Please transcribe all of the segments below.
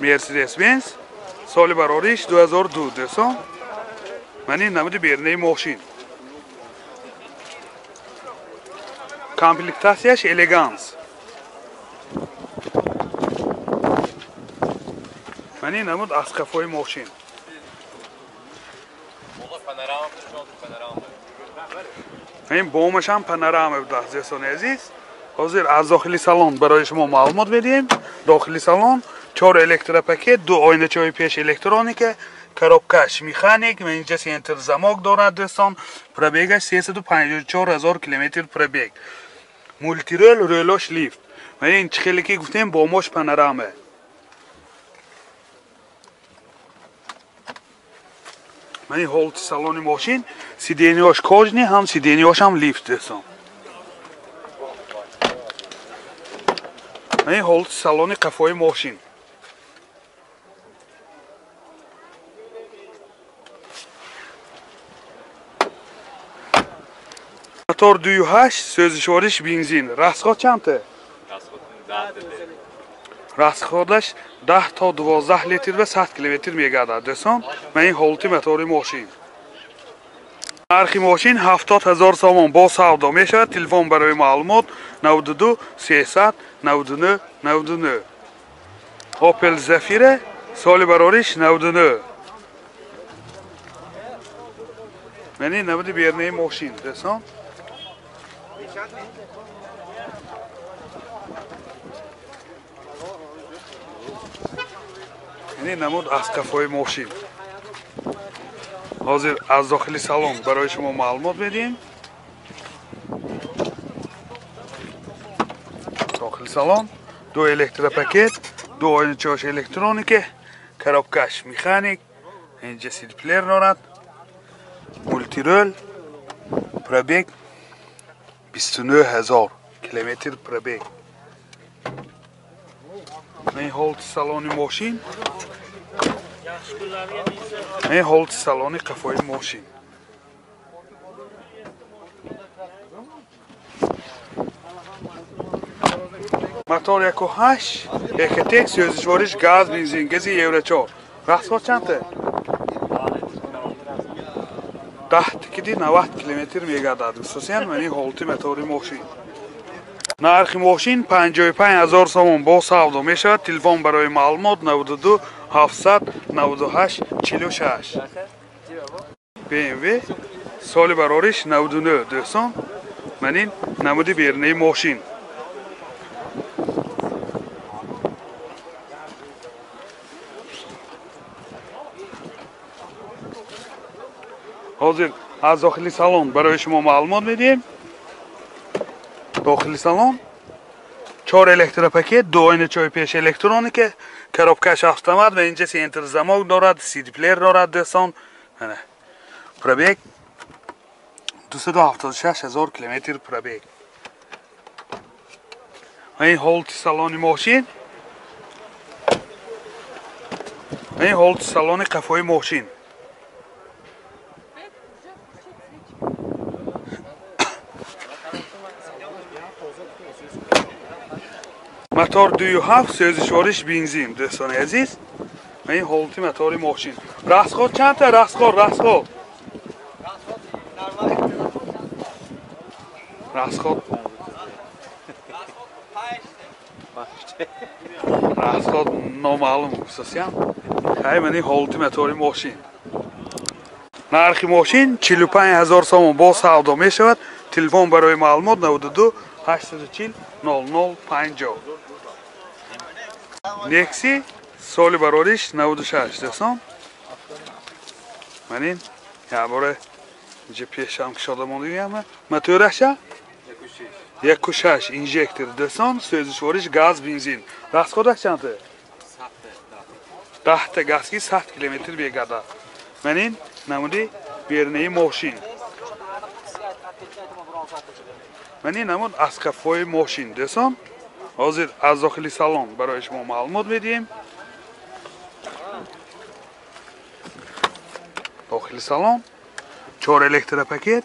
Mercedes Benz. Соли барориш 2002 до'стон. Ман ин намуди бернаи мошин. Комплектасияш элеганс. Ман ин намуд аскафои мошин. این بومش هم پانوراما بود دوستان عزیز. حاضر از داخلی سالن برای شما معلومات بدیم. داخلی سالن 4 الکتروپاکت، 2 آینه چای پیش الکترونیک، کاروبکش مکانیک و اینجا سنتر زماک دارد دوستان. پربیگش 354,000 کیلومتر پربیگ. مولتی رول رولوش لیفت. و این خیلی که گفتیم بومش پانوراما. من هولت سالن ماشین سیدینیاش کاجنی هم سیدینیاش هم لیفت دوستان. من هولت سالن قفای ماشین. موتور 2.8 سوزشوارش بنزین. راسخواد چنده؟ راسخوادش 10 تا 12 لیتر و 100 کیلومتر میگردد دوستان. من این هولتی موتور ماشین. نرخی ماشین 70,000 سوم با سودا می شود. تلفن برای معلومات 92 300 99 99. اوپل زفیره سال برارش 99. من این نبودی بیرنه ماشین دوستان. این نمود از کفای ماشین. حاضر از داخلی سالن برای شما معلومات بدیم. داخلی سالن 2 الکتروپاکت، 2 آینه چاش الکترونیک، کاروبکش مکانیک، اینجا سیدی پلیر دارد، مولتی رول، پربیگ 29,000 کیلومتر پربیگ. این هولت سالن ماشین. این هولت سالن قفای ماشین. موتور 1.8 1.1 سوزشوارش گاز بنزین گزی یورو 4. راسخواد چنده؟ 10 تکیدی 90 کیلومتر میگردد دوستان. من این هولتی موتور ماشین. نرخ ماشین 55,000 سوم با سودا می شود. تلفن برای معلومات 92 700 98 46. BMW سال برارش 99 دوستان. من این نمودی بیرنه ماشین. حاضر از داخلی سالن برای شما معلومات میدیم. داخلی سالن 4 الکتروپاکت، 2 آینه چای پیش الکترونیک، کاروبکش اتومات و اینجا سنتر زماک دارد، سیدی پلیر دارد دوستان. پربیگ 276,000 کیلومتر پربیگ. این هولت سالن ماشین. این هولت سالن قفای ماشین. موتور 2.7 سوزشوارش بنزین دوستان عزیز. این هولتی موتور ماشین. راسخواد چنده؟ راسخواد راسخواد راسخواد نامعلوم دوستان. خیلی من این هولتی موتور ماشین. نرخ ماشین 45,000 سوم با سودا می شود. تلفن برای معلومات 92 840 0050. نکسی سال برارش 96 دوستان. من این یه باره اینجا پیشم که شده موندیم. موتورش 1.6 اینجکتر دوستان. سوزشوارش گاز بنزین. راسخوادش چنده؟ 10 تا گازکی 100 کیلومتر میگردد. من این نمودی بیرنه ماشین. من این نمود از کفای ماشین دوستان. حاضر از داخلی سالن برای شما معلومات میدیم. داخلی سالن 4 الکتروپاکت،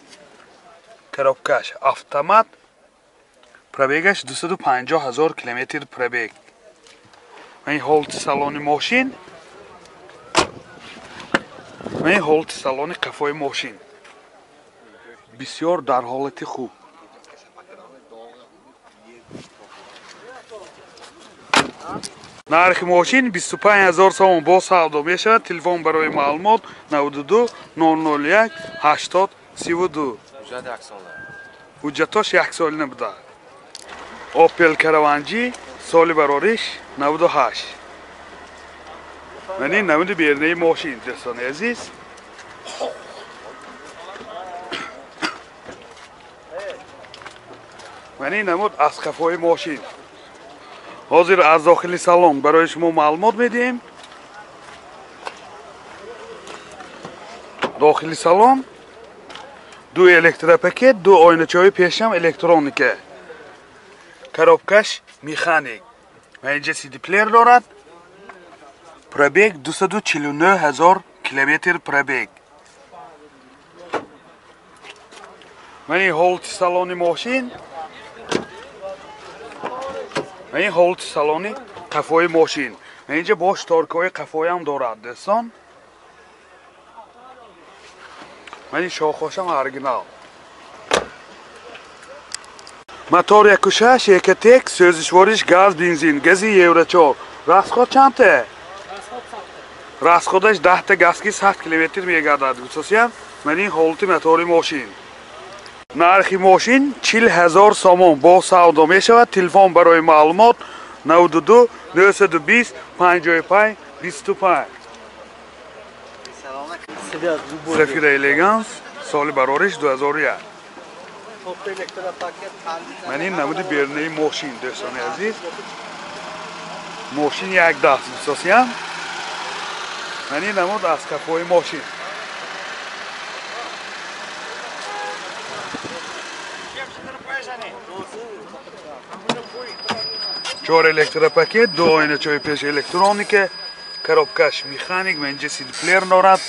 کاروبکش اتومات، پربیگش 250,000 کیلومتر پربیگ. این حالت سالن ماشین. این حالت سالن قفای ماشین. بسیار در حالت خوب. нархи мошин 25000 сомон бо савдо мешавад. Телефон барои маълумот 92 001 80 32. ҳуҷҷатош яксолина буда. Opel Karavanji соли барориш 98. Мани намуди бернаи мошин дӯстони азиз. мани намуд аз қафои мошин. ҳозир аз дохили салон барои шумо маълумот медиҳем. дохили салон ду электропакет, ду ойначаҳои пешам электроника. коробкаш механик. ва инҷа CD плеер дорад. пробег 249000 километр пробег. мани ҳолати салони мошин. این حالت سالانی قفای ماشین. اینجا باش تارکای قفای هم دارد دوستان. این شاخاشم اورجینال. موتور 1.6 1.1 سوزشوارش گاز بنزین گازی یورو 4. расход چنده؟ расходش 10 تا گازکی 100 کیلومتر میگردد دوستان. من این حالت موتور ماشین. нархи мошин 40000 сомон бо савдо мешавад. телефон барои маълумот 92 920 55 25. Zafira Elegance соли барориш 2001. من این نمود бернаи мошин дӯстони азиз. мошин як даст мисосиям. من این نمود аз қафои мошин. چهار الکتروپاکت، دو آینه‌چای پیش الکترونیک، коробкаш механик، منجه CD پلیر دارد،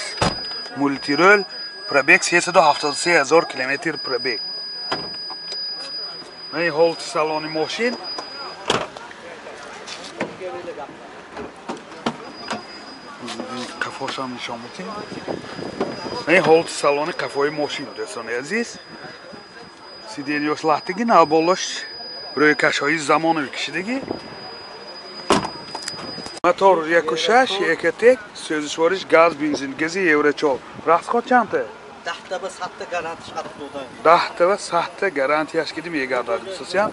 مولتی رول، پرابیگ 373000 کیلومتر پرابیگ. این حالت سالن ماشین. قفاش هم نشان میدیم. این حالت سالن قفای ماشین دوستان عزیز. سیدینیوس لحتگی نبالش روی کش‌های زمانوی کشیدگی. موتور 1.6 1.1 سوزشوارش گاز بنزین گازی یورو 4. расход چنده؟ 10 تا و 100 تا гарантияш додем. 10 та ва 100 та гарантияш кидим мегардад мисосиям.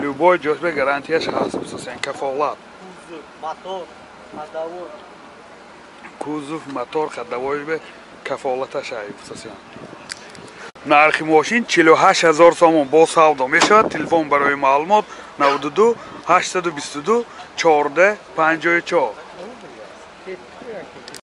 любой ҷозба гарантияш ҳаст мисосиям. кафолат. кузов, мотор, ходовой бе кафолаташ ай мисосиям. нархи мошин 48000 сомон бо савдо мешавад. телефон барои маълумот 92 822 14 54.